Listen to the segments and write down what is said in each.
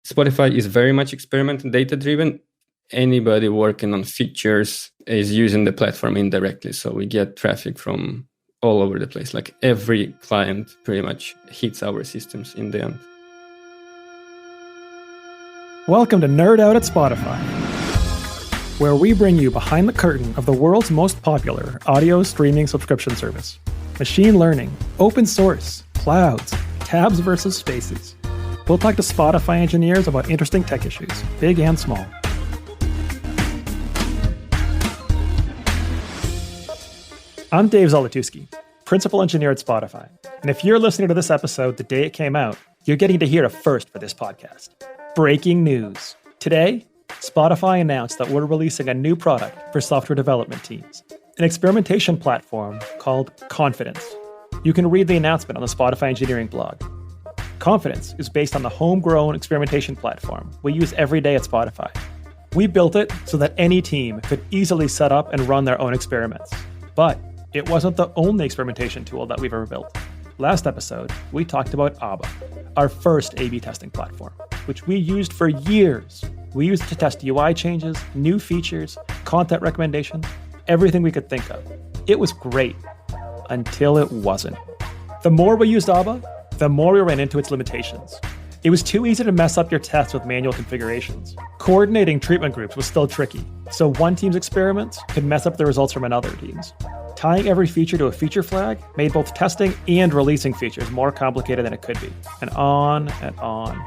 Spotify is very much experiment and data-driven. Anybody working on features is using the platform indirectly. So we get traffic from all over the place. Like every client pretty much hits our systems in the end. Welcome to NerdOut at Spotify, where we bring you behind the curtain of the world's most popular audio streaming subscription service. Machine learning, open source, clouds, tabs versus spaces. We'll talk to Spotify engineers about interesting tech issues, big and small. I'm Dave Zolotusky, principal engineer at Spotify. And if you're listening to this episode the day it came out, you're getting to hear a first for this podcast. Breaking news. Today, Spotify announced that we're releasing a new product for software development teams, an experimentation platform called Confidence. You can read the announcement on the Spotify engineering blog. Confidence is based on the homegrown experimentation platform we use every day at Spotify. We built it so that any team could easily set up and run their own experiments. But it wasn't the only experimentation tool that we've ever built. Last episode, we talked about ABBA, our first A/B testing platform, which we used for years. We used it to test UI changes, new features, content recommendations, everything we could think of. It was great, until it wasn't. The more we used ABBA, the more we ran into its limitations. It was too easy to mess up your tests with manual configurations. Coordinating treatment groups was still tricky, so one team's experiments could mess up the results from another team's. Tying every feature to a feature flag made both testing and releasing features more complicated than it could be, and on and on.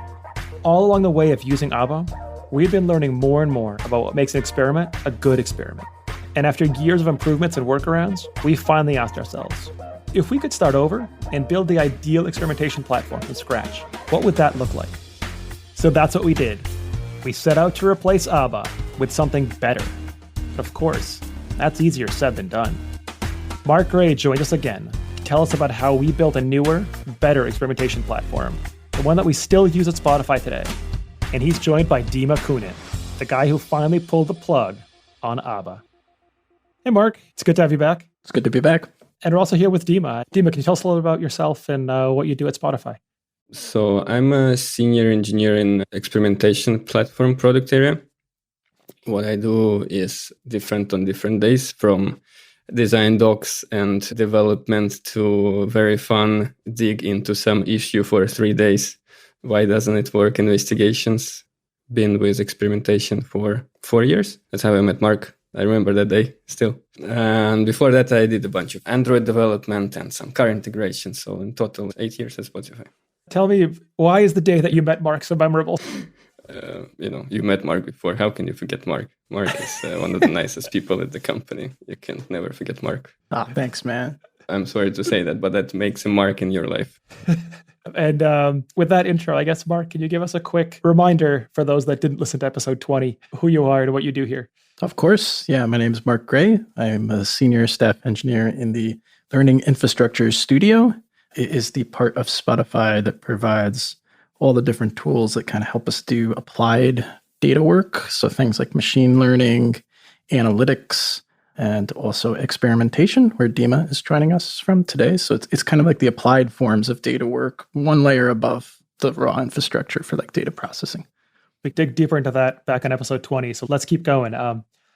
All along the way of using ABBA, we've been learning more and more about what makes an experiment a good experiment. And after years of improvements and workarounds, we finally asked ourselves, if we could start over and build the ideal experimentation platform from scratch, what would that look like? So that's what we did. We set out to replace ABBA with something better. But of course, that's easier said than done. Mark Gray joined us again to tell us about how we built a newer, better experimentation platform, the one that we still use at Spotify today. And he's joined by Dima Kunin, the guy who finally pulled the plug on ABBA. Hey, Mark. It's good to have you back. It's good to be back. And we're also here with Dima. Dima, can you tell us a little about yourself and what you do at Spotify? So I'm a senior engineer in experimentation platform product area. What I do is different on different days, from design docs and development to very fun dig into some issue for 3 days. Why doesn't it work? Investigations. Been with experimentation for 4 years. That's how I met Mark. I remember that day still. And before that, I did a bunch of Android development and some car integration. So in total, 8 years at Spotify. Tell me, why is the day that you met Mark so memorable? You met Mark before. How can you forget Mark? Mark is one of the nicest people at the company. You can never forget Mark. Thanks, man. I'm sorry to say that, but that makes a mark in your life. And with that intro, I guess, Mark, can you give us a quick reminder for those that didn't listen to episode 20, who you are and what you do here? Of course. Yeah, my name is Mark Gray. I'm a senior staff engineer in the Learning Infrastructure Studio. It is the part of Spotify that provides all the different tools that kind of help us do applied data work. So things like machine learning, analytics, and also experimentation, where Dima is joining us from today. So it's kind of like the applied forms of data work, one layer above the raw infrastructure for like data processing. We dig deeper into that back on episode 20. So let's keep going.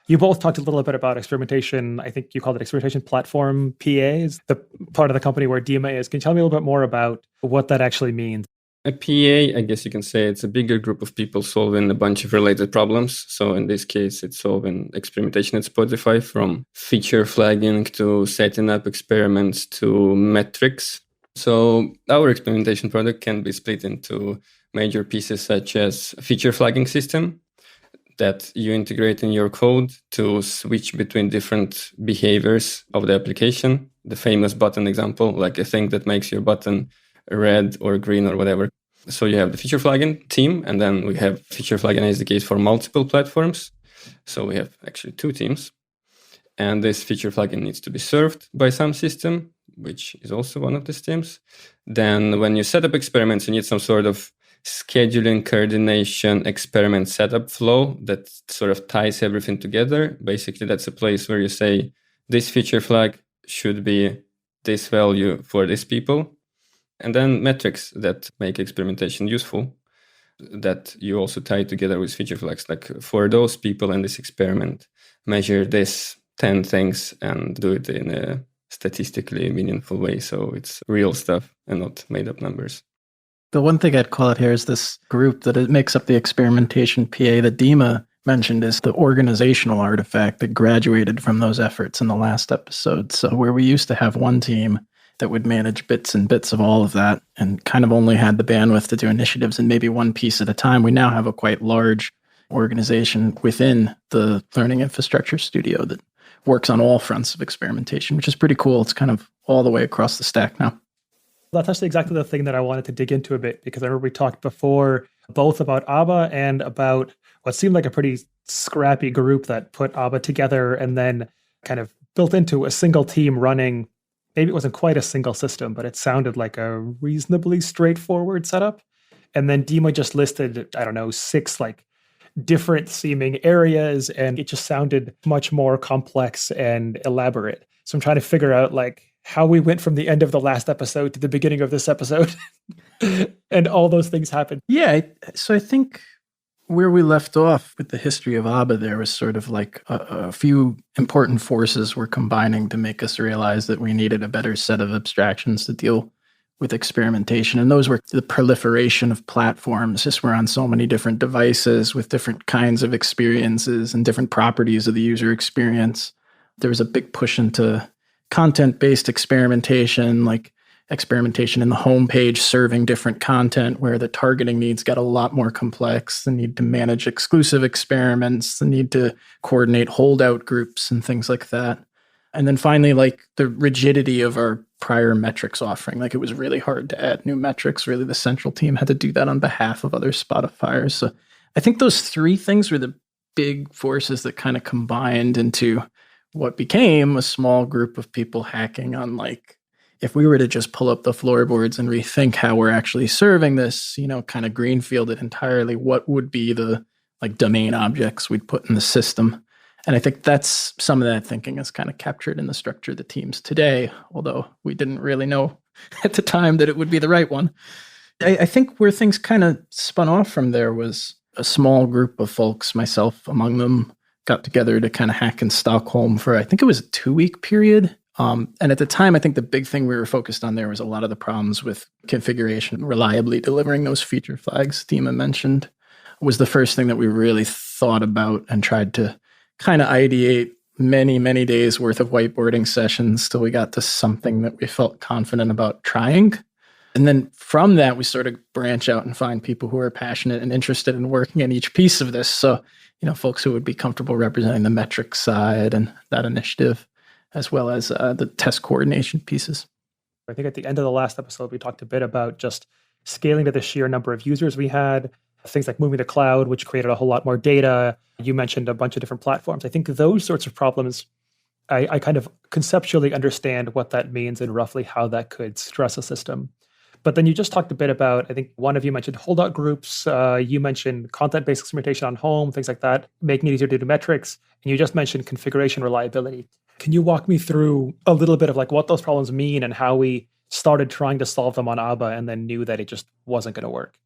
You both talked a little bit about experimentation. I think you called it experimentation platform PA, is the part of the company where Dima is. Can you tell me a little bit more about what that actually means? A PA, I guess you can say, it's a bigger group of people solving a bunch of related problems. So in this case, it's solving experimentation at Spotify, from feature flagging to setting up experiments to metrics. So our experimentation product can be split into major pieces such as a feature flagging system that you integrate in your code to switch between different behaviors of the application. The famous button example, like a thing that makes your button red or green or whatever. So you have the feature flagging team, and then we have feature flagging SDKs for multiple platforms. So we have actually 2 teams. And this feature flagging needs to be served by some system, which is also one of these teams. Then when you set up experiments, you need some sort of scheduling, coordination, experiment setup flow that sort of ties everything together. Basically, that's a place where you say, this feature flag should be this value for these people. And then metrics that make experimentation useful. that you also tie together with feature flags. Like for those people in this experiment, measure this 10 things and do it in a statistically meaningful way. So it's real stuff and not made up numbers. The one thing I'd call it here is this group that it makes up the experimentation PA that Dima mentioned is the organizational artifact that graduated from those efforts in the last episode. So where we used to have one team that would manage bits and bits of all of that and kind of only had the bandwidth to do initiatives in maybe one piece at a time, we now have a quite large organization within the Learning Infrastructure Studio that works on all fronts of experimentation, which is pretty cool. It's kind of all the way across the stack now. That's actually exactly the thing that I wanted to dig into a bit, because I remember we talked before both about ABBA and about what seemed like a pretty scrappy group that put ABBA together and then kind of built into a single team running. Maybe it wasn't quite a single system, but it sounded like a reasonably straightforward setup. And then Dima just listed, 6 like different seeming areas, and it just sounded much more complex and elaborate. So I'm trying to figure out like how we went from the end of the last episode to the beginning of this episode and all those things happened. Yeah. So I think where we left off with the history of ABBA, there was sort of like a few important forces were combining to make us realize that we needed a better set of abstractions to deal with experimentation. And those were the proliferation of platforms. Just we're on so many different devices with different kinds of experiences and different properties of the user experience. There was a big push into content-based experimentation, like experimentation in the homepage serving different content where the targeting needs got a lot more complex, the need to manage exclusive experiments, the need to coordinate holdout groups and things like that. And then finally, like the rigidity of our prior metrics offering. Like it was really hard to add new metrics. Really, the central team had to do that on behalf of other Spotifyers. So I think those 3 things were the big forces that kind of combined into what became a small group of people hacking on, like, if we were to just pull up the floorboards and rethink how we're actually serving this, kind of greenfield it entirely, what would be the like domain objects we'd put in the system? And I think that's some of that thinking is kind of captured in the structure of the teams today, although we didn't really know at the time that it would be the right one. I think where things kind of spun off from there was a small group of folks, myself among them, got together to kind of hack in Stockholm for, I think it was a 2-week period. And at the time, I think the big thing we were focused on there was a lot of the problems with configuration, reliably delivering those feature flags Dima mentioned was the first thing that we really thought about and tried to kind of ideate many, many days worth of whiteboarding sessions till we got to something that we felt confident about trying. And then from that, we sort of branch out and find people who are passionate and interested in working in each piece of this. So, folks who would be comfortable representing the metrics side and that initiative, as well as the test coordination pieces. I think at the end of the last episode, we talked a bit about just scaling to the sheer number of users we had, things like moving to cloud, which created a whole lot more data. You mentioned a bunch of different platforms. I think those sorts of problems, I kind of conceptually understand what that means and roughly how that could stress a system. But then you just talked a bit about, I think one of you mentioned holdout groups. You mentioned content-based experimentation on home, things like that, making it easier to do metrics. And you just mentioned configuration reliability. Can you walk me through a little bit of like what those problems mean and how we started trying to solve them on ABBA and then knew that it just wasn't going to work?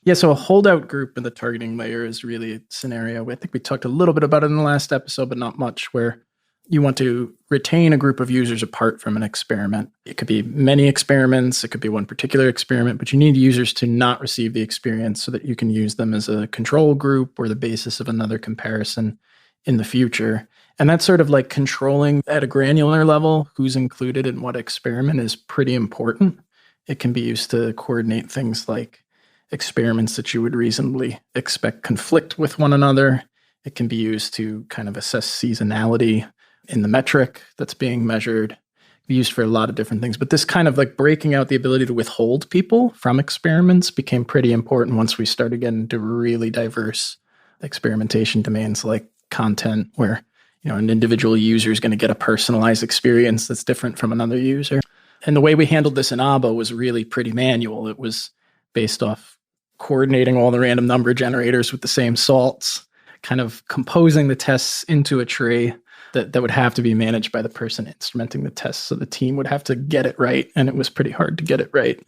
Yeah, so a holdout group in the targeting layer is really a scenario. I think we talked a little bit about it in the last episode, but not much, where you want to retain a group of users apart from an experiment. It could be many experiments, it could be one particular experiment, but you need users to not receive the experience so that you can use them as a control group or the basis of another comparison in the future. And that's sort of like controlling at a granular level who's included in what experiment is pretty important. It can be used to coordinate things like experiments that you would reasonably expect conflict with one another. It can be used to kind of assess seasonality in the metric that's being measured. It can be used for a lot of different things. But this kind of like breaking out the ability to withhold people from experiments became pretty important once we started getting into really diverse experimentation domains like content, where an individual user is going to get a personalized experience that's different from another user. And the way we handled this in ABBA was really pretty manual. It was based off coordinating all the random number generators with the same salts, kind of composing the tests into a tree that would have to be managed by the person instrumenting the tests. So the team would have to get it right, and it was pretty hard to get it right.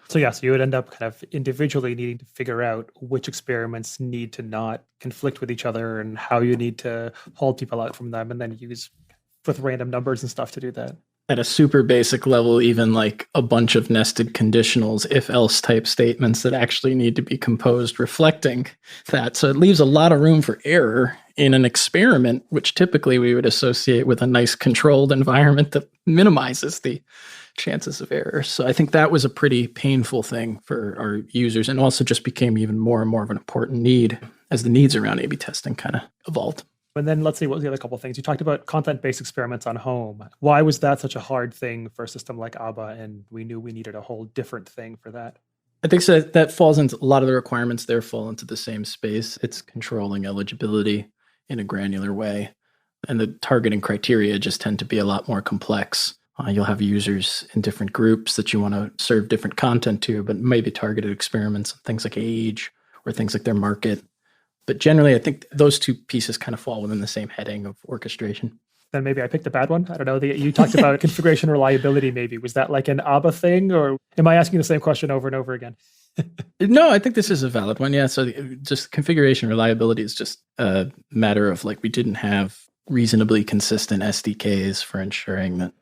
So yeah, so you would end up kind of individually needing to figure out which experiments need to not conflict with each other and how you need to hold people out from them, and then use with random numbers and stuff to do that. At a super basic level, even like a bunch of nested conditionals, if else type statements that actually need to be composed reflecting that. So it leaves a lot of room for error in an experiment, which typically we would associate with a nice controlled environment that minimizes the chances of error. So I think that was a pretty painful thing for our users, and also just became even more and more of an important need as the needs around A/B testing kind of evolved. And then let's see, what was the other couple of things? You talked about content-based experiments on home. Why was that such a hard thing for a system like ABBA? And we knew we needed a whole different thing for that. I think so that falls into a lot of the requirements there fall into the same space. It's controlling eligibility in a granular way. And the targeting criteria just tend to be a lot more complex. You'll have users in different groups that you want to serve different content to, but maybe targeted experiments on things like age or things like their market. But generally, I think those two pieces kind of fall within the same heading of orchestration. Then maybe I picked a bad one. I don't know. You talked about configuration reliability, maybe. Was that like an ABBA thing, or am I asking the same question over and over again? No, I think this is a valid one. Yeah. So just configuration reliability is just a matter of like we didn't have reasonably consistent SDKs for ensuring that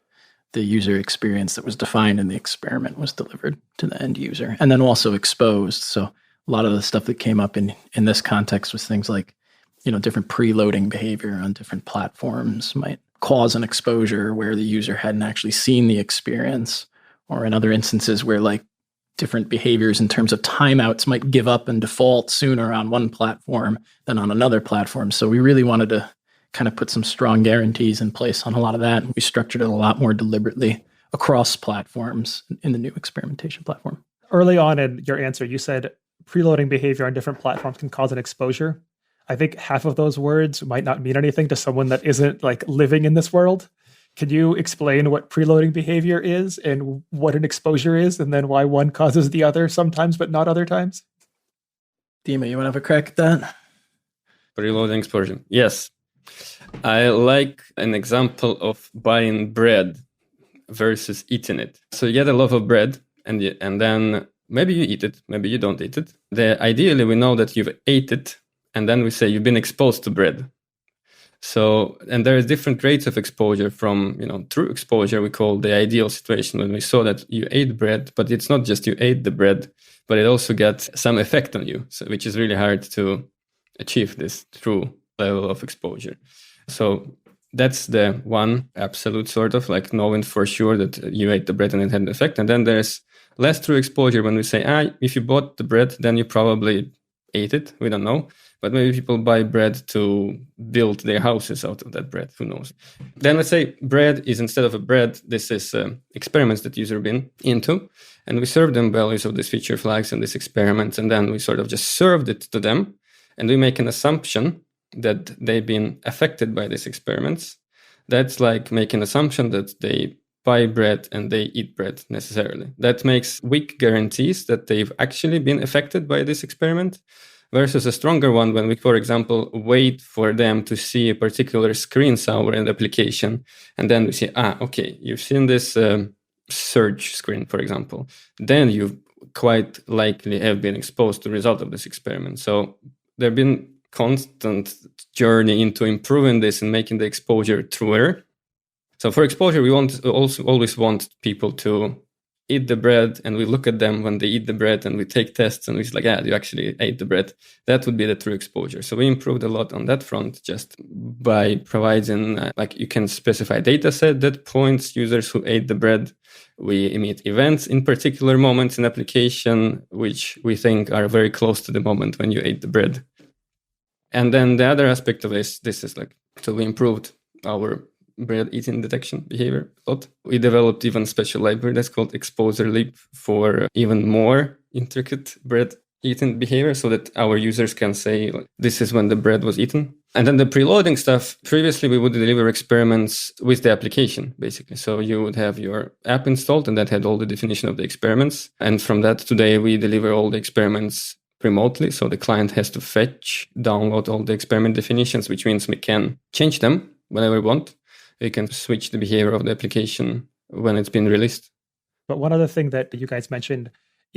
the user experience that was defined in the experiment was delivered to the end user, and then also exposed. So a lot of the stuff that came up in this context was things like, different preloading behavior on different platforms might cause an exposure where the user hadn't actually seen the experience, or in other instances where like different behaviors in terms of timeouts might give up and default sooner on one platform than on another platform. So we really wanted to kind of put some strong guarantees in place on a lot of that. We structured it a lot more deliberately across platforms in the new experimentation platform. Early on in your answer, you said preloading behavior on different platforms can cause an exposure. I think half of those words might not mean anything to someone that isn't like living in this world. Can you explain what preloading behavior is and what an exposure is, and then why one causes the other sometimes but not other times? Dima, you want to have a crack at that? Preloading exposure. Yes. I like an example of buying bread versus eating it. So you get a loaf of bread and then maybe you eat it, maybe you don't eat it. Ideally, we know that you've ate it, and then we say you've been exposed to bread. So, and there is different rates of exposure from, true exposure, we call the ideal situation when we saw that you ate bread, but it's not just you ate the bread, but it also got some effect on you, which is really hard to achieve this true level of exposure. So that's the one absolute sort of like knowing for sure that you ate the bread and it had an effect. And then there's less true exposure when we say, if you bought the bread, then you probably ate it. We don't know. But maybe people buy bread to build their houses out of that bread. Who knows? Then let's say bread is instead of a bread, this is experiments that user been into. And we serve them values of these feature flags and these experiments. And then we sort of just served it to them. And we make an assumption that they've been affected by these experiments. That's like making an assumption that they buy bread and they eat bread necessarily. That makes weak guarantees that they've actually been affected by this experiment versus a stronger one when we, for example, wait for them to see a particular screen somewhere in the application. And then we say, okay, you've seen this search screen, for example. Then you quite likely have been exposed to the result of this experiment. So there have been constant journey into improving this and making the exposure truer. So for exposure, we always want people to eat the bread, and we look at them when they eat the bread, and we take tests, and we're like, you actually ate the bread. That would be the true exposure. So we improved a lot on that front just by providing, you can specify data set that points users who ate the bread. We emit events in particular moments in application, which we think are very close to the moment when you ate the bread. And then the other aspect of this is so we improved our bread eating detection behavior a lot. We developed even special library that's called Exposure Leap for even more intricate bread eating behavior so that our users can say, this is when the bread was eaten. And then the preloading stuff, previously we would deliver experiments with the application, basically. So you would have your app installed and that had all the definition of the experiments. And from that, today we deliver all the experiments remotely. So the client has to download all the experiment definitions, which means we can change them whenever we want. We can switch the behavior of the application when it's been released. But one other thing that you guys mentioned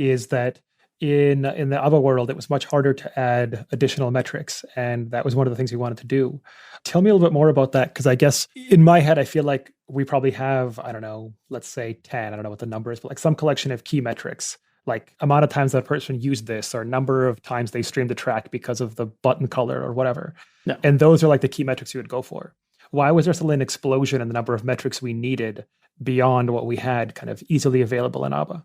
is that in the ABBA world, it was much harder to add additional metrics, and that was one of the things we wanted to do. Tell me a little bit more about that, because I guess in my head, I feel like we probably have, I don't know, let's say 10, I don't know what the number is, but like some collection of key metrics, like amount of times that person used this or number of times they streamed the track because of the button color or whatever. Yeah. And those are like the key metrics you would go for. Why was there suddenly an explosion in the number of metrics we needed beyond what we had kind of easily available in ABBA?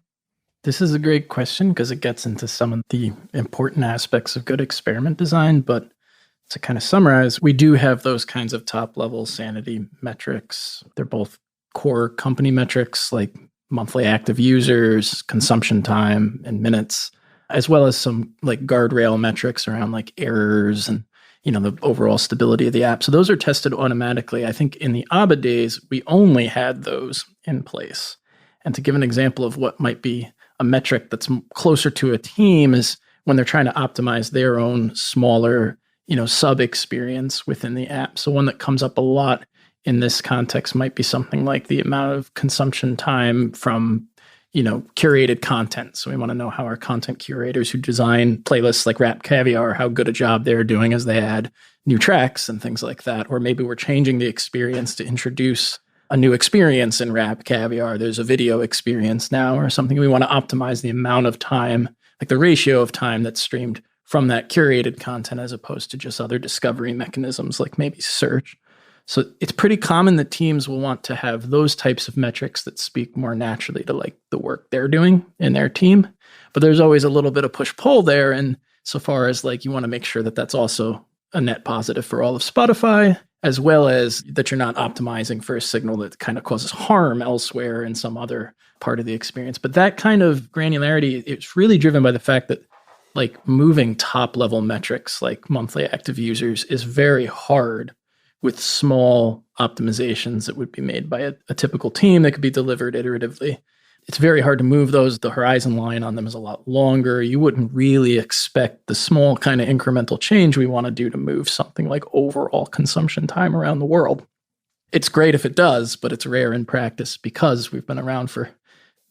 This is a great question because it gets into some of the important aspects of good experiment design. But to kind of summarize, we do have those kinds of top-level sanity metrics. They're both core company metrics like monthly active users, consumption time, and minutes, as well as some like guardrail metrics around like errors and the overall stability of the app. So those are tested automatically. I think in the ABBA days, we only had those in place. And to give an example of what might be a metric that's closer to a team is when they're trying to optimize their own smaller, sub experience within the app. So one that comes up a lot in this context might be something like the amount of consumption time from, curated content. So we want to know how our content curators who design playlists like Rap Caviar, how good a job they're doing as they add new tracks and things like that. Or maybe we're changing the experience to introduce a new experience in Rap Caviar. There's a video experience now or something. We want to optimize the amount of time, like the ratio of time that's streamed from that curated content as opposed to just other discovery mechanisms like maybe search. So it's pretty common that teams will want to have those types of metrics that speak more naturally to like the work they're doing in their team. But there's always a little bit of push-pull there. And so far as like you want to make sure that that's also a net positive for all of Spotify, as well as that you're not optimizing for a signal that kind of causes harm elsewhere in some other part of the experience. But that kind of granularity, it's really driven by the fact that like moving top-level metrics like monthly active users is very hard with small optimizations that would be made by a typical team that could be delivered iteratively. It's very hard to move those. The horizon line on them is a lot longer. You wouldn't really expect the small kind of incremental change we want to do to move something like overall consumption time around the world. It's great if it does, but it's rare in practice because we've been around for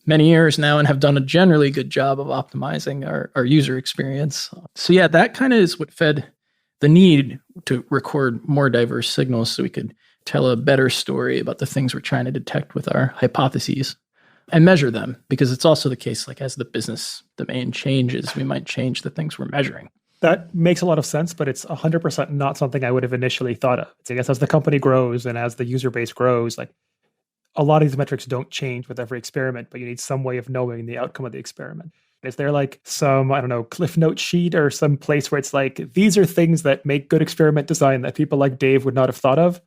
many years now and have done a generally good job of optimizing our user experience. So yeah, that kind of is what fed the need to record more diverse signals so we could tell a better story about the things we're trying to detect with our hypotheses and measure them, because it's also the case, like as the business domain changes, we might change the things we're measuring. That makes a lot of sense, but it's 100% not something I would have initially thought of. I guess as the company grows and as the user base grows, like a lot of these metrics don't change with every experiment, but you need some way of knowing the outcome of the experiment. Is there like some, I don't know, Cliff Note sheet or some place where it's like, these are things that make good experiment design that people like Dave would not have thought of?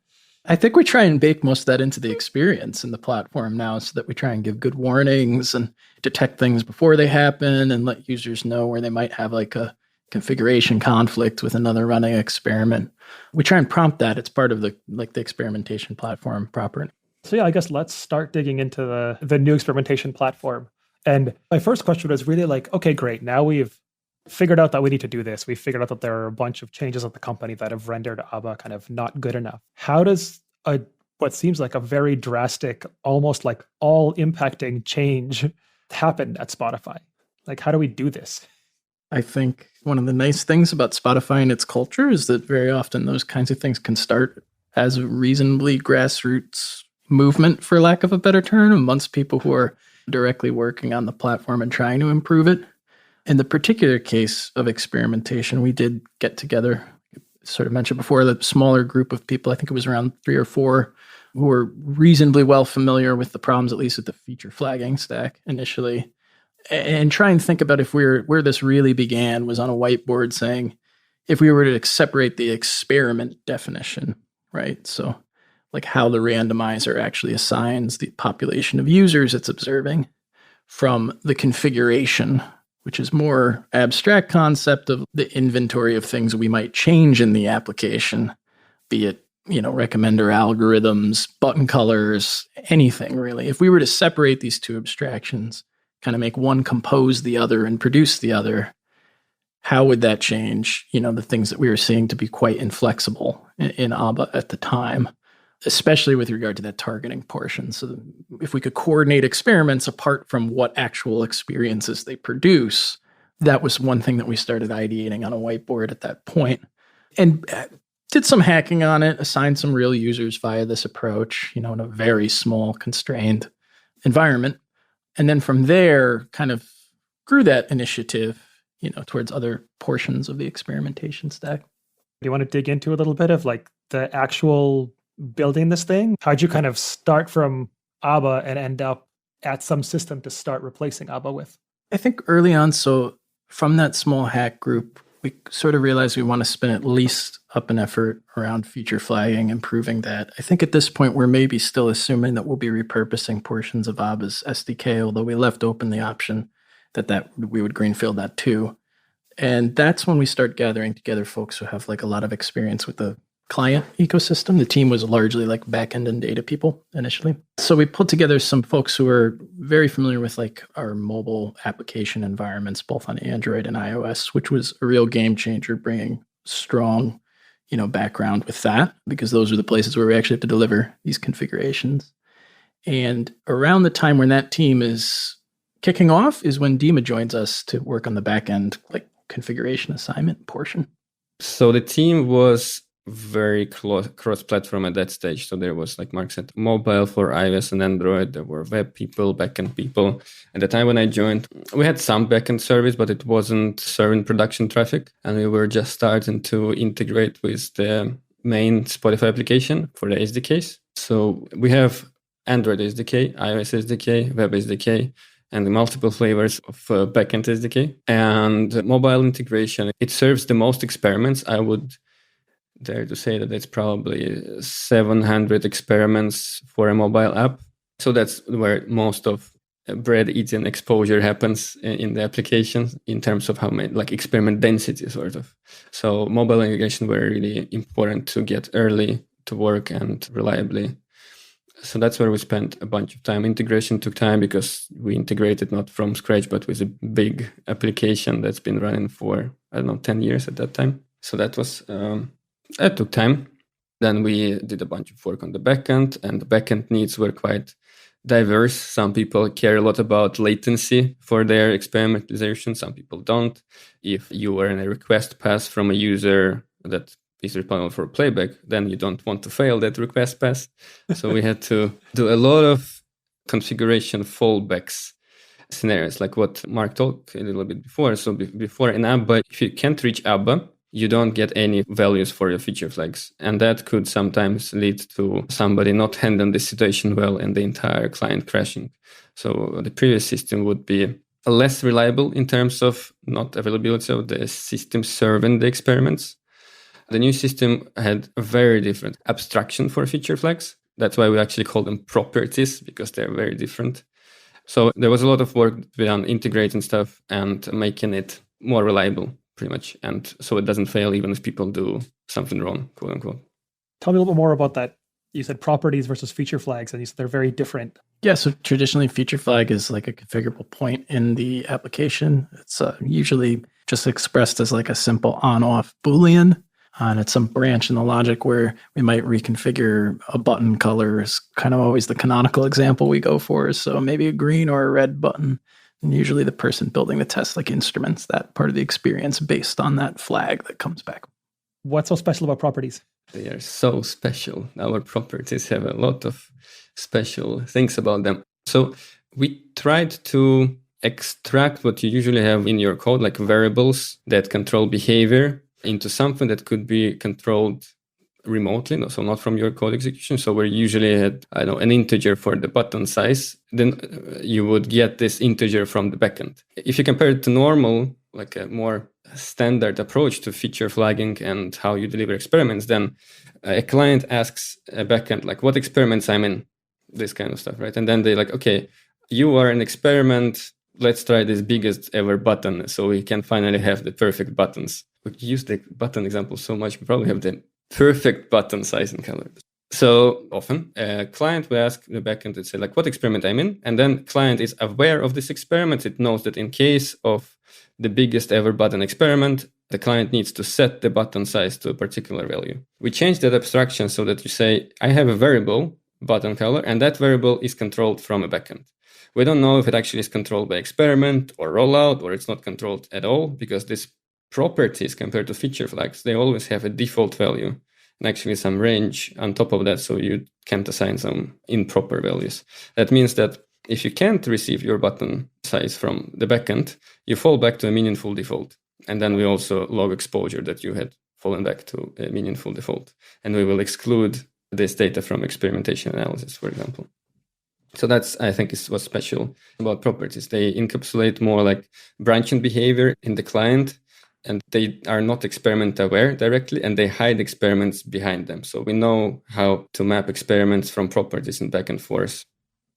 I think we try and bake most of that into the experience in the platform now so that we try and give good warnings and detect things before they happen and let users know where they might have like a configuration conflict with another running experiment. We try and prompt that. It's part of the experimentation platform proper. So yeah, I guess let's start digging into the new experimentation platform. And my first question was really like, okay, great. Now we've figured out that we need to do this. We've figured out that there are a bunch of changes at the company that have rendered ABBA kind of not good enough. How does what seems like a very drastic, almost like all impacting change happen at Spotify? Like, how do we do this? I think one of the nice things about Spotify and its culture is that very often those kinds of things can start as a reasonably grassroots movement, for lack of a better term, amongst people who are directly working on the platform and trying to improve it. In the particular case of experimentation, we did get together, sort of mentioned before, the smaller group of people, I think it was around 3 or 4, who were reasonably well familiar with the problems, at least with the feature flagging stack initially, and try and think about if where this really began was on a whiteboard saying, if we were to separate the experiment definition, right? So like how the randomizer actually assigns the population of users it's observing from the configuration, which is more abstract concept of the inventory of things we might change in the application, be it, recommender algorithms, button colors, anything really. If we were to separate these two abstractions, kind of make one compose the other and produce the other, how would that change, the things that we were seeing to be quite inflexible in ABBA at the time? especially with regard to that targeting portion. So if we could coordinate experiments apart from what actual experiences they produce, that was one thing that we started ideating on a whiteboard at that point. And did some hacking on it, assigned some real users via this approach, in a very small, constrained environment. And then from there, kind of grew that initiative, towards other portions of the experimentation stack. Do you want to dig into a little bit of like the actual building this thing? How'd you kind of start from ABBA and end up at some system to start replacing ABBA with? I think early on, so from that small hack group, we sort of realized we want to spend at least up an effort around feature flagging, improving that. I think at this point, we're maybe still assuming that we'll be repurposing portions of ABBA's SDK, although we left open the option that we would greenfield that too. And that's when we start gathering together folks who have like a lot of experience with the client ecosystem. The team was largely like backend and data people initially. So we put together some folks who are very familiar with like our mobile application environments, both on Android and iOS, which was a real game changer, bringing strong, background with that, because those are the places where we actually have to deliver these configurations. And around the time when that team is kicking off is when Dima joins us to work on the backend, like configuration assignment portion. So the team was very cross-platform at that stage. So there was, like Mark said, mobile for iOS and Android. There were web people, backend people. At the time when I joined, we had some backend service, but it wasn't serving production traffic. And we were just starting to integrate with the main Spotify application for the SDKs. So we have Android SDK, iOS SDK, web SDK, and multiple flavors of backend SDK. And mobile integration, it serves the most experiments. I would dare to say that it's probably 700 experiments for a mobile app. So that's where most of bread eating exposure happens in the application in terms of how many, like experiment density sort of. So mobile integration were really important to get early to work and reliably. So that's where we spent a bunch of time. Integration took time because we integrated not from scratch, but with a big application that's been running for, 10 years at that time. So that was, that took time. Then we did a bunch of work on the backend, and the backend needs were quite diverse. Some people care a lot about latency for their experimentation. Some people don't. If you are in a request pass from a user that is responsible for playback, then you don't want to fail that request pass. So we had to do a lot of configuration fallbacks scenarios, like what Mark talked a little bit before. So before in ABBA, if you can't reach ABBA, you don't get any values for your feature flags. And that could sometimes lead to somebody not handling the situation well and the entire client crashing. So the previous system would be less reliable in terms of not availability of the system serving the experiments. The new system had a very different abstraction for feature flags. That's why we actually call them properties, because they're very different. So there was a lot of work on integrating stuff and making it more reliable, pretty much. And so it doesn't fail even if people do something wrong, quote unquote. Tell me a little bit more about that. You said properties versus feature flags, and you said they're very different. Yeah, so traditionally feature flag is like a configurable point in the application. It's usually just expressed as like a simple on-off Boolean. And it's some branch in the logic where we might reconfigure a button color is kind of always the canonical example we go for. So maybe a green or a red button. And usually the person building the test like instruments that part of the experience based on that flag that comes back. What's so special about properties? They are so special. Our properties have a lot of special things about them. So we tried to extract what you usually have in your code, like variables that control behavior, into something that could be controlled remotely, so not from your code execution. So we usually had, an integer for the button size, then you would get this integer from the backend. If you compare it to normal, like a more standard approach to feature flagging and how you deliver experiments, then a client asks a backend, like, what experiments I'm in, this kind of stuff, right? And then they're like, okay, you are an experiment. Let's try this biggest ever button so we can finally have the perfect buttons. We use the button example so much, we probably have the perfect button size and color. So often a client will ask the backend to say, like, what experiment I'm in? And then client is aware of this experiment. It knows that in case of the biggest ever button experiment, the client needs to set the button size to a particular value. We change that abstraction so that you say, I have a variable button color, and that variable is controlled from a backend. We don't know if it actually is controlled by experiment or rollout, or it's not controlled at all, because these properties compared to feature flags, they always have a default value and actually some range on top of that, so you can't assign some improper values. That means that if you can't receive your button size from the backend, you fall back to a meaningful default. And then we also log exposure that you had fallen back to a meaningful default. And we will exclude this data from experimentation analysis, for example. So that's, I think, is what's special about properties. They encapsulate more like branching behavior in the client, and they are not experiment aware directly, and they hide experiments behind them. So we know how to map experiments from properties and back and forth.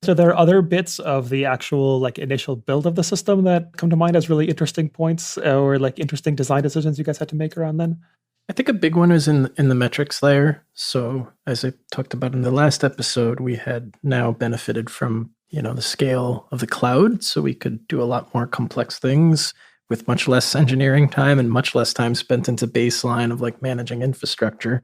So there are other bits of the actual like initial build of the system that come to mind as really interesting points or like interesting design decisions you guys had to make around then? I think a big one is in the metrics layer. So as I talked about in the last episode, we had now benefited from, the scale of the cloud. So we could do a lot more complex things with much less engineering time and much less time spent into baseline of like managing infrastructure.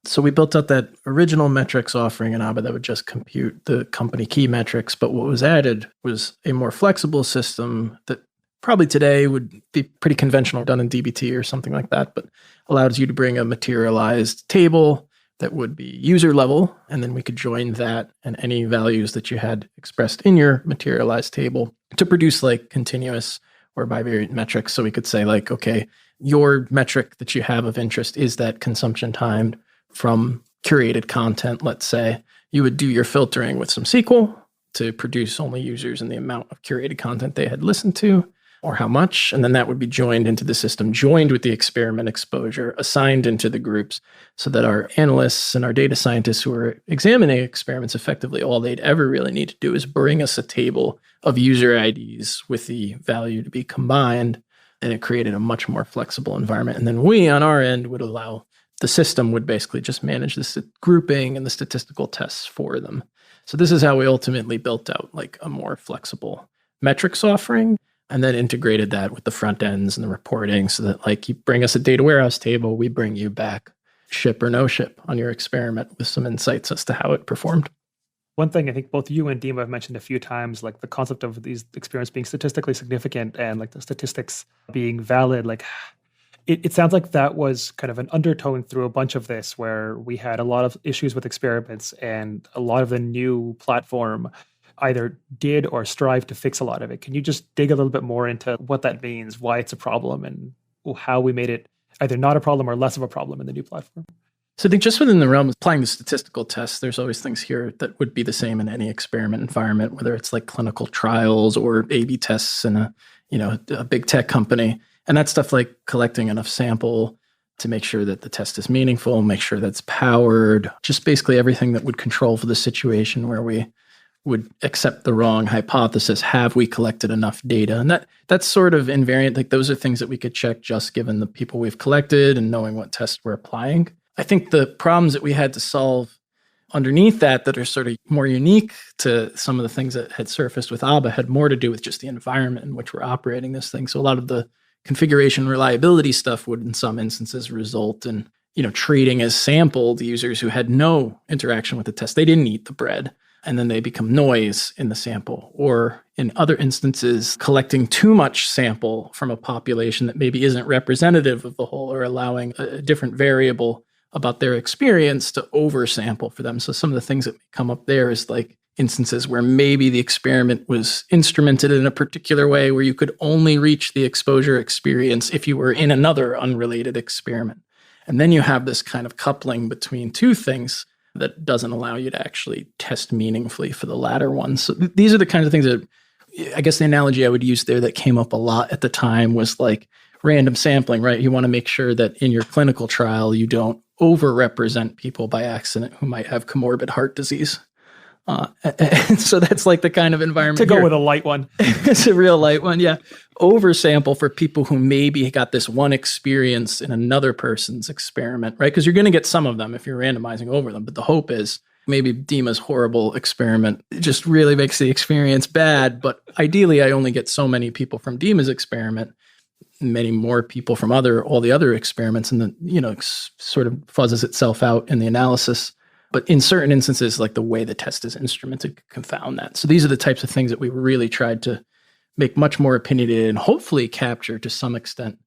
So we built out that original metrics offering in ABBA that would just compute the company key metrics. But what was added was a more flexible system that probably today would be pretty conventional, done in DBT or something like that, but allows you to bring a materialized table that would be user level. And then we could join that and any values that you had expressed in your materialized table to produce like continuous or bivariate metrics. So we could say like, okay, your metric that you have of interest is that consumption time from curated content. Let's say you would do your filtering with some SQL to produce only users and the amount of curated content they had listened to or how much. And then that would be joined into the system, joined with the experiment exposure, assigned into the groups so that our analysts and our data scientists who are examining experiments effectively, all they'd ever really need to do is bring us a table of user IDs with the value to be combined. And it created a much more flexible environment. And then we on our end would allow the system would basically just manage the grouping and the statistical tests for them. So this is how we ultimately built out like a more flexible metrics offering and then integrated that with the front ends and the reporting so that like you bring us a data warehouse table, we bring you back ship or no ship on your experiment with some insights as to how it performed. One thing I think both you and Dima have mentioned a few times, like the concept of these experiments being statistically significant and like the statistics being valid, like it sounds like that was kind of an undertone through a bunch of this where we had a lot of issues with experiments and a lot of the new platform either did or strived to fix a lot of it. Can you just dig a little bit more into what that means, why it's a problem, and how we made it either not a problem or less of a problem in the new platform? So I think just within the realm of applying the statistical tests, there's always things here that would be the same in any experiment environment, whether it's like clinical trials or A/B tests in a big tech company. And that's stuff like collecting enough sample to make sure that the test is meaningful, make sure that's powered, just basically everything that would control for the situation where we would accept the wrong hypothesis. Have we collected enough data? And that's sort of invariant. Like those are things that we could check just given the people we've collected and knowing what tests we're applying. I think the problems that we had to solve underneath that are sort of more unique to some of the things that had surfaced with ABBA had more to do with just the environment in which we're operating this thing. So a lot of the configuration reliability stuff would in some instances result in, treating as sampled users who had no interaction with the test. They didn't eat the bread and then they become noise in the sample. Or in other instances, collecting too much sample from a population that maybe isn't representative of the whole or allowing a different variable about their experience to oversample for them. So some of the things that come up there is like instances where maybe the experiment was instrumented in a particular way where you could only reach the exposure experience if you were in another unrelated experiment. And then you have this kind of coupling between two things that doesn't allow you to actually test meaningfully for the latter one. So these are the kinds of things that, I guess the analogy I would use there that came up a lot at the time was like random sampling, right? You want to make sure that in your clinical trial, you don't overrepresent people by accident who might have comorbid heart disease. And so that's like the kind of environment to go with a light one. It's a real light one, yeah. Oversample for people who maybe got this one experience in another person's experiment, right? Because you're going to get some of them if you're randomizing over them. But the hope is maybe Dima's horrible experiment just really makes the experience bad. But ideally, I only get so many people from Dima's experiment. many more people from all the other experiments, and then, sort of fuzzes itself out in the analysis. But in certain instances, like the way the test is instrumented could confound that. So these are the types of things that we really tried to make much more opinionated and hopefully capture to some extent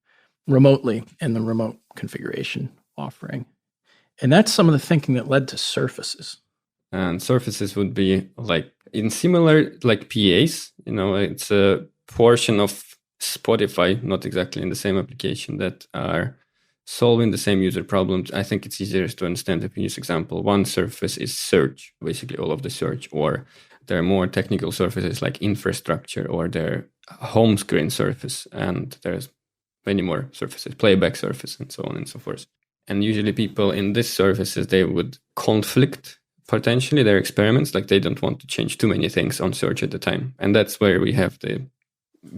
remotely in the remote configuration offering. And that's some of the thinking that led to surfaces. And surfaces would be like in similar like PAs, it's a portion of Spotify, not exactly in the same application, that are solving the same user problems. I think it's easier to understand if you use example. One surface is search, basically all of the search, or there are more technical surfaces like infrastructure, or their home screen surface, and there's many more surfaces, playback surface, and so on and so forth. And usually people in these surfaces, they would conflict potentially their experiments, like they don't want to change too many things on search at the time. And that's where we have the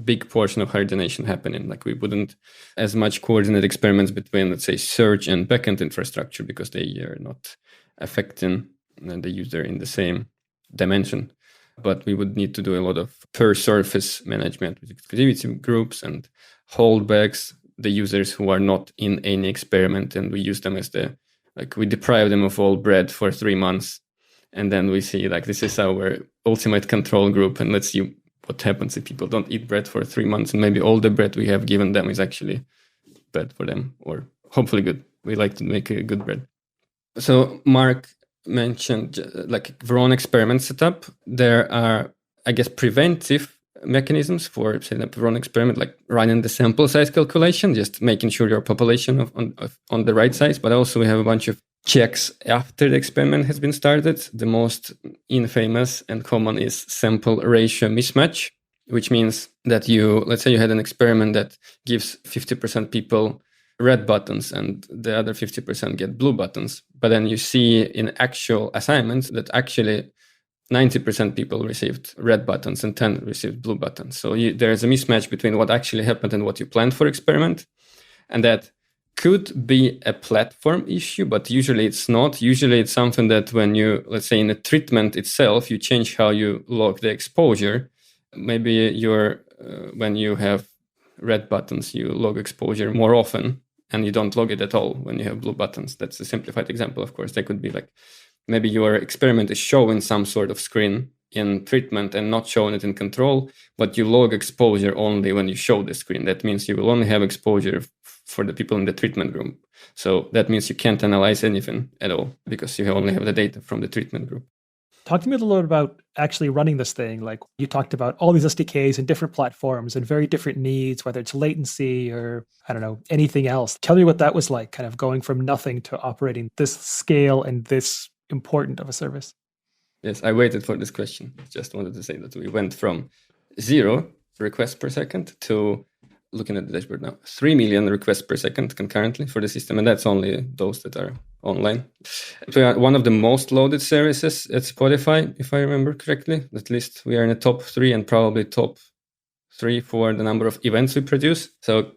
big portion of hydrogenation happening. Like we wouldn't as much coordinate experiments between, let's say, search and backend infrastructure, because they are not affecting the user in the same dimension. But we would need to do a lot of per surface management with exclusivity groups and holdbacks, the users who are not in any experiment, and we use them as we deprive them of all bread for 3 months. And then we see this is our ultimate control group, and let's see what happens if people don't eat bread for 3 months, and maybe all the bread we have given them is actually bad for them, or hopefully good. We like to make a good bread. So Mark mentioned Vron experiment setup. There are, I guess, preventive mechanisms for setting up Vron experiment, like running the sample size calculation, just making sure your population on the right size. But also we have a bunch of checks after the experiment has been started. The most infamous and common is sample ratio mismatch, which means that let's say you had an experiment that gives 50% people red buttons and the other 50% get blue buttons. But then you see in actual assignments that actually 90% people received red buttons and 10 received blue buttons. So there's a mismatch between what actually happened and what you planned for experiment. And that could be a platform issue, but usually it's not. Usually it's something that when you, let's say in a treatment itself, you change how you log the exposure. Maybe when you have red buttons, you log exposure more often and you don't log it at all when you have blue buttons. That's a simplified example, of course. That could be maybe your experiment is showing some sort of screen in treatment and not showing it in control, but you log exposure only when you show the screen. That means you will only have exposure for the people in the treatment group. So that means you can't analyze anything at all because you only have the data from the treatment group. Talk to me a little bit about actually running this thing. Like you talked about all these SDKs and different platforms and very different needs, whether it's latency or, I don't know, anything else. Tell me what that was like, kind of going from nothing to operating this scale and this important of a service. Yes, I waited for this question. Just wanted to say that we went from 0 requests per second to, looking at the dashboard now, 3 million requests per second concurrently for the system. And that's only those that are online. We are one of the most loaded services at Spotify, if I remember correctly. At least we are in the top 3 and probably top 3 for the number of events we produce. So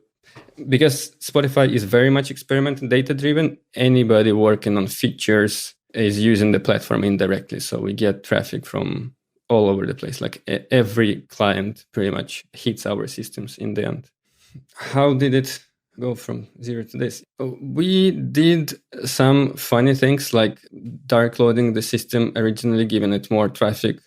because Spotify is very much experiment and data driven, anybody working on features is using the platform indirectly. So we get traffic from all over the place. Like every client pretty much hits our systems in the end. How did it go from 0 to this? We did some funny things like dark loading the system, originally giving it more traffic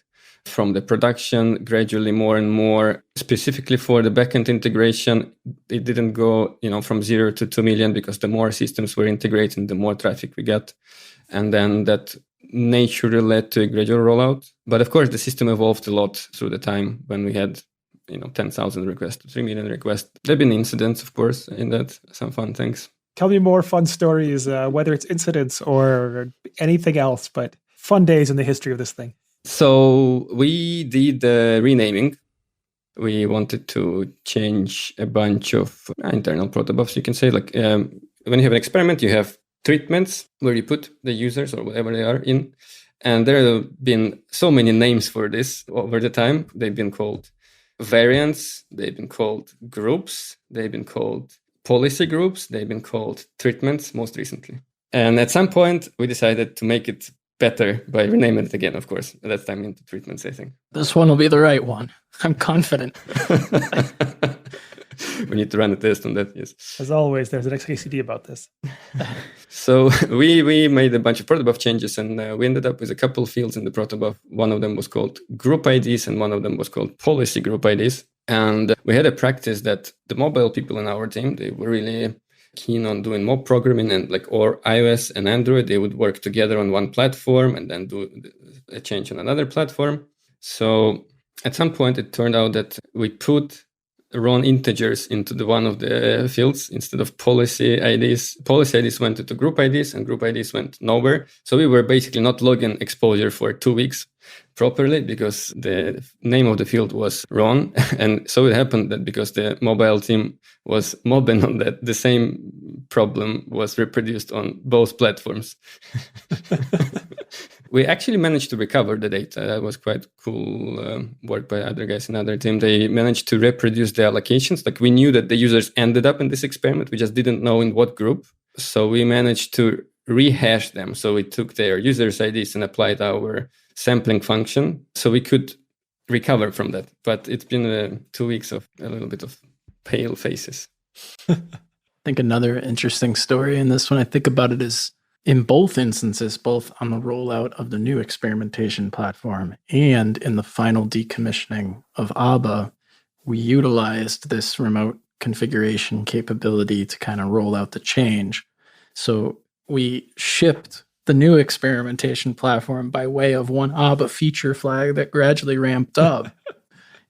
from the production, gradually more and more. Specifically for the backend integration, it didn't go from 0 to 2 million because the more systems were integrating, the more traffic we got. And then that naturally led to a gradual rollout. But of course, the system evolved a lot through the time when we had 10,000 requests to 3 million requests. There have been incidents, of course, in that, some fun things. Tell me more fun stories, whether it's incidents or anything else, but fun days in the history of this thing. So we did the renaming. We wanted to change a bunch of internal protobuffs, you can say. Like when you have an experiment, you have treatments where you put the users or whatever they are in. And there have been so many names for this over the time. They've been called variants, they've been called groups, they've been called policy groups, they've been called treatments most recently. And at some point, we decided to make it better by renaming it again, of course. At that time into treatments, I think. This one will be the right one. I'm confident. We need to run a test on that, yes. As always, there's an XKCD about this. So we made a bunch of protobuf changes, and we ended up with a couple fields in the protobuf. One of them was called group IDs, and one of them was called policy group IDs. And we had a practice that the mobile people in our team, they were really keen on doing more programming, and or iOS and Android, they would work together on one platform and then do a change on another platform. So at some point, it turned out that we put wrong integers into one of the fields instead of policy IDs. Policy IDs went into group IDs, and group IDs went nowhere. So we were basically not logging exposure for 2 weeks properly because the name of the field was wrong. And so it happened that because the mobile team was mobbing on that, the same problem was reproduced on both platforms. We actually managed to recover the data. That was quite cool work by other guys in other team. They managed to reproduce the allocations. We knew that the users ended up in this experiment. We just didn't know in what group. So we managed to rehash them. So we took their users' IDs and applied our sampling function. So we could recover from that. But it's been 2 weeks of a little bit of pale faces. I think another interesting story in this one, I think about it, is in both instances, both on the rollout of the new experimentation platform and in the final decommissioning of ABBA, we utilized this remote configuration capability to kind of roll out the change. So we shipped the new experimentation platform by way of one ABBA feature flag that gradually ramped up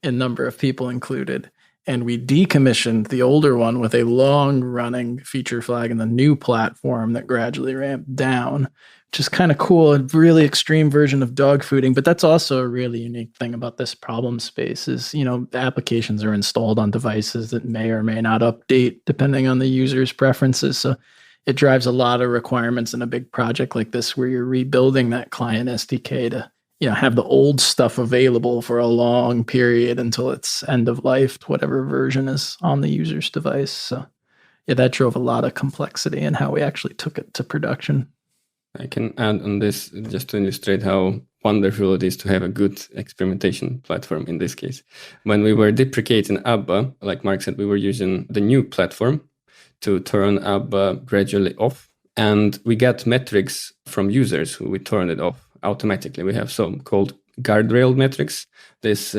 in number of people included. And we decommissioned the older one with a long-running feature flag in the new platform that gradually ramped down, which is kind of cool. A really extreme version of dogfooding, but that's also a really unique thing about this problem space is, the applications are installed on devices that may or may not update depending on the user's preferences. So it drives a lot of requirements in a big project like this where you're rebuilding that client SDK to have the old stuff available for a long period until it's end of life, whatever version is on the user's device. So yeah, that drove a lot of complexity in how we actually took it to production. I can add on this just to illustrate how wonderful it is to have a good experimentation platform in this case. When we were deprecating ABBA, like Mark said, we were using the new platform to turn ABBA gradually off. And we got metrics from users who we turned it off automatically. We have some called guardrail metrics, this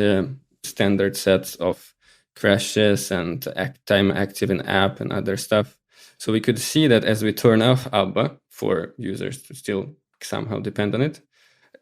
standard sets of crashes and time active in app and other stuff. So we could see that as we turn off ABBA for users to still somehow depend on it,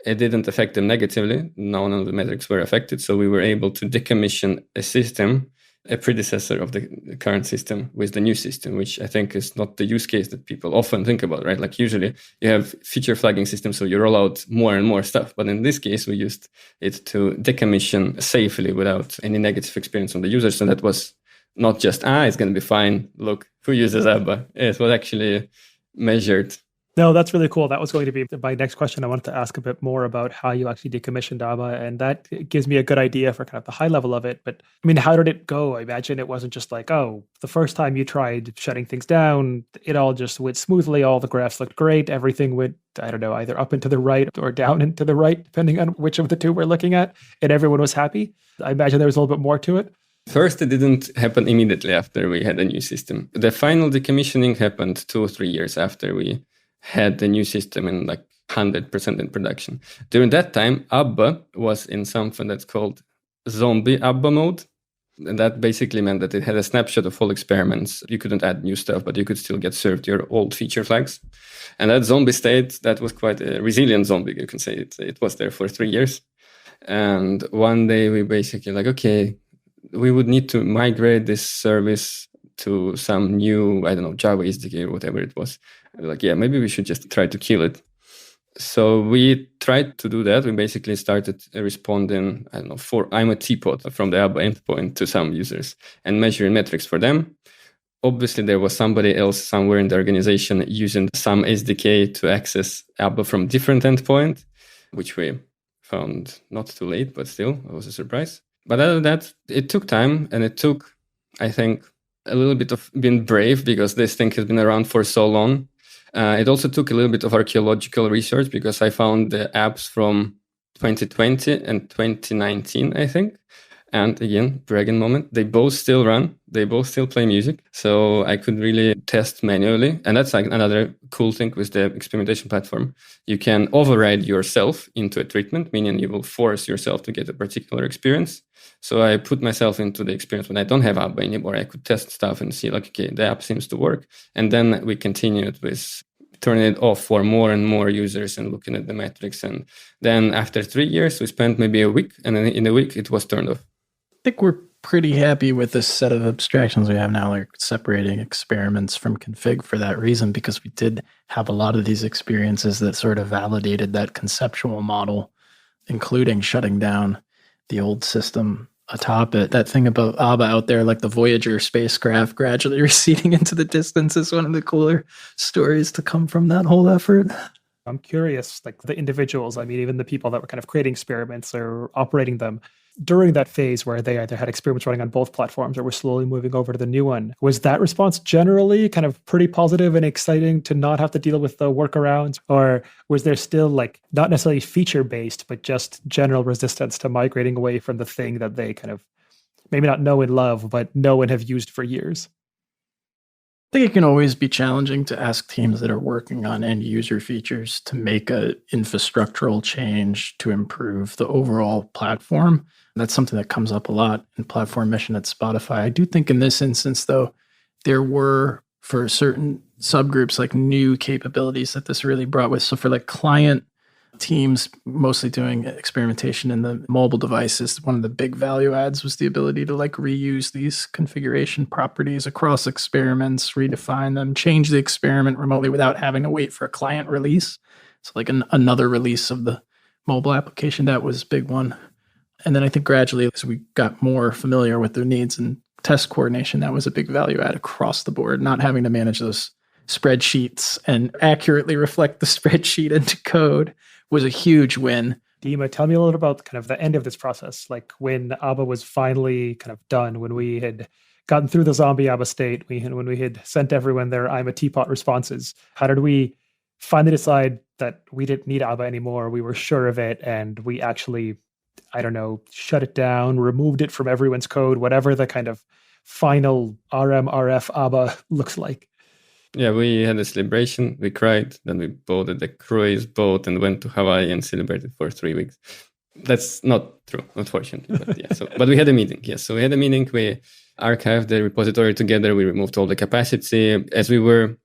it didn't affect them negatively. None of the metrics were affected. So we were able to decommission a system, a predecessor of the current system with the new system, which I think is not the use case that people often think about, right? Usually you have feature flagging systems, so you roll out more and more stuff. But in this case, we used it to decommission safely without any negative experience on the users. And that was not just, it's going to be fine. Look, who uses ABBA? It was actually measured. No, that's really cool. That was going to be my next question. I wanted to ask a bit more about how you actually decommissioned ABBA, and that gives me a good idea for kind of the high level of it. But I mean, how did it go? I imagine it wasn't just like, the first time you tried shutting things down, it all just went smoothly. All the graphs looked great. Everything went, either up and to the right or down and to the right, depending on which of the two we're looking at. And everyone was happy. I imagine there was a little bit more to it. First, it didn't happen immediately after we had a new system. The final decommissioning happened 2 or 3 years after we had the new system in 100% in production. During that time, ABBA was in something that's called zombie ABBA mode. And that basically meant that it had a snapshot of all experiments. You couldn't add new stuff, but you could still get served your old feature flags. And that zombie state, that was quite a resilient zombie, you can say. It was there for 3 years. And one day we basically okay, we would need to migrate this service to some new, Java SDK or whatever it was. Maybe we should just try to kill it. So we tried to do that. We basically started responding, for I'm a teapot from the ABBA endpoint to some users and measuring metrics for them. Obviously, there was somebody else somewhere in the organization using some SDK to access ABBA from different endpoint, which we found not too late, but still, it was a surprise. But other than that, it took time, and it took, I think, a little bit of being brave because this thing has been around for so long. It also took a little bit of archaeological research because I found the apps from 2020 and 2019, I think. And again, bragging moment, they both still run. They both still play music. So I could really test manually. And that's like another cool thing with the experimentation platform. You can override yourself into a treatment, meaning you will force yourself to get a particular experience. So I put myself into the experience when I don't have ABBA anymore. I could test stuff and see like, okay, the app seems to work. And then we continued with turning it off for more and more users and looking at the metrics. And then after 3 years, we spent maybe a week. And then in a week, it was turned off. I think we're pretty happy with this set of abstractions we have now, like separating experiments from config for that reason, because we did have a lot of these experiences that sort of validated that conceptual model, including shutting down the old system atop it. That thing about ABBA out there, like the Voyager spacecraft gradually receding into the distance, is one of the cooler stories to come from that whole effort. I'm curious, like the individuals, I mean, even the people that were kind of creating experiments or operating them, during that phase where they either had experiments running on both platforms or were slowly moving over to the new one, was that response generally kind of pretty positive and exciting to not have to deal with the workarounds? Or was there still like not necessarily feature-based, but just general resistance to migrating away from the thing that they kind of maybe not know and love, but know and have used for years? I think it can always be challenging to ask teams that are working on end user features to make a infrastructural change to improve the overall platform. That's something that comes up a lot in platform mission at Spotify. I do think in this instance, though, there were for certain subgroups like new capabilities that this really brought with. So for like client teams mostly doing experimentation in the mobile devices, one of the big value adds was the ability to like reuse these configuration properties across experiments, redefine them, change the experiment remotely without having to wait for a client release. So like another release of the mobile application, that was a big one. And then I think gradually as we got more familiar with their needs and test coordination, that was a big value add across the board, not having to manage those spreadsheets and accurately reflect the spreadsheet into code was a huge win. Dima, tell me a little about kind of the end of this process, like when ABBA was finally kind of done, when we had gotten through the zombie ABBA state, when we had sent everyone their I'm a teapot responses. How did we finally decide that we didn't need ABBA anymore? We were sure of it, and we actually, I don't know, shut it down, removed it from everyone's code, whatever the kind of final RF ABBA looks like. Yeah, we had a celebration. We cried. Then we boarded the cruise boat and went to Hawaii and celebrated for 3 weeks. That's not true, unfortunately. But yeah, but we had a meeting. Yes, so we had a meeting. We archived the repository together. We removed all the capacity as we were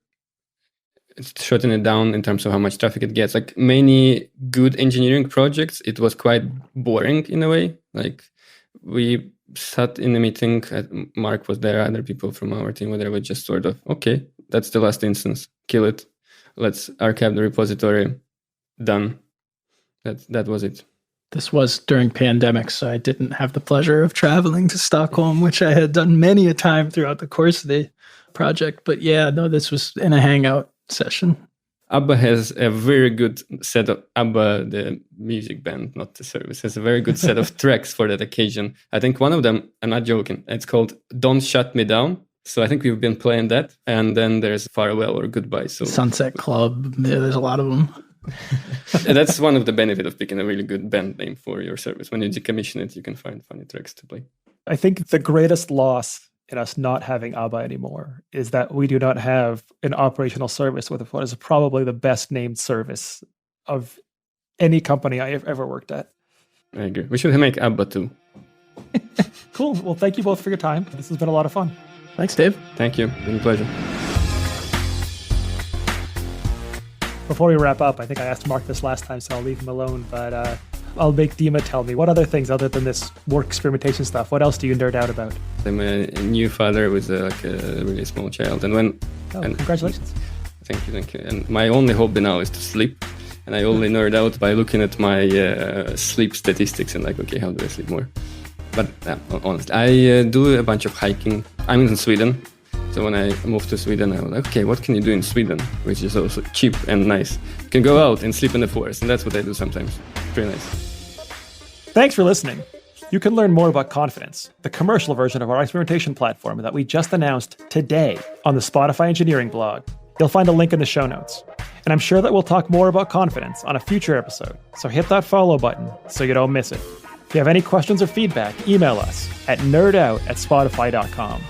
shutting it down in terms of how much traffic it gets. Like many good engineering projects, it was quite boring in a way. Like we sat in a meeting. Mark was there. Other people from our team were there. We just sort of, okay, that's the last instance. Kill it. Let's archive the repository. Done. That was it. This was during pandemic, so I didn't have the pleasure of traveling to Stockholm, which I had done many a time throughout the course of the project. But yeah, no, this was in a hangout session. ABBA has a very good set of ABBA, the music band, not the service, has a very good set of tracks for that occasion. I think one of them, I'm not joking, it's called Don't Shut Me Down. So I think we've been playing that. And then there's Farewell or Goodbye. So Sunset Club, yeah, there's a lot of them. That's one of the benefits of picking a really good band name for your service. When you decommission it, you can find funny tracks to play. I think the greatest loss in us not having ABBA anymore is that we do not have an operational service with what is probably the best named service of any company I have ever worked at. I agree. We should make ABBA too. Cool. Well, thank you both for your time. This has been a lot of fun. Thanks, Dave. Thank you. It's been a pleasure. Before we wrap up, I think I asked Mark this last time, so I'll leave him alone, but I'll make Dima tell me, what other things other than this work experimentation stuff, what else do you nerd out about? I'm a new father with a really small child. And congratulations. Thank you. And my only hobby now is to sleep. And I only nerd out by looking at my sleep statistics and like, okay, how do I sleep more? But honestly, I do a bunch of hiking. I'm in Sweden. So when I moved to Sweden, I was like, okay, what can you do in Sweden? Which is also cheap and nice. You can go out and sleep in the forest. And that's what I do sometimes. Pretty nice. Thanks for listening. You can learn more about Confidence, the commercial version of our experimentation platform that we just announced today on the Spotify Engineering blog. You'll find a link in the show notes. And I'm sure that we'll talk more about Confidence on a future episode. So hit that follow button so you don't miss it. If you have any questions or feedback, email us at nerdout@spotify.com.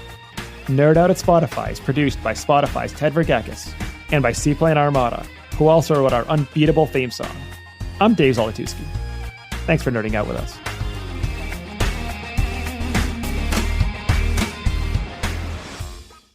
NerdOut at Spotify is produced by Spotify's Ted Vergakis and by Seaplane Armada, who also wrote our unbeatable theme song. I'm Dave Zolotusky. Thanks for nerding out with us.